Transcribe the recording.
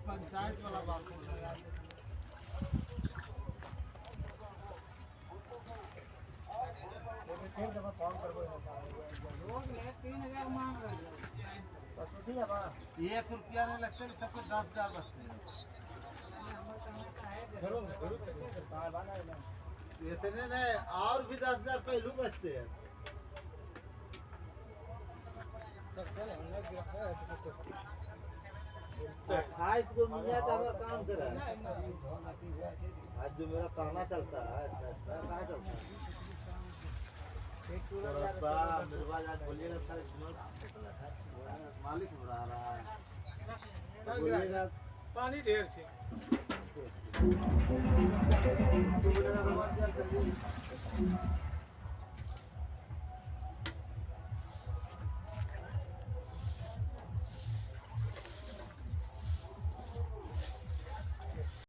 पंचायत वाला बात फिर जब फोन करबो लोग ने 3000 मांग रहे हैं बस ठीक है बा 1 रुपया नहीं लगते सबको 10,000 बचते हैं चलो इतने नहीं और भी 10,000 पहलू बचते हैं 28 को मिला तो हमारा काम कर रहा है आज जो मेरा ताना चलता है कहाँ चलता है बोलिएगा मालिक उड़ा रहा है बोलिएगा पानी ढेर से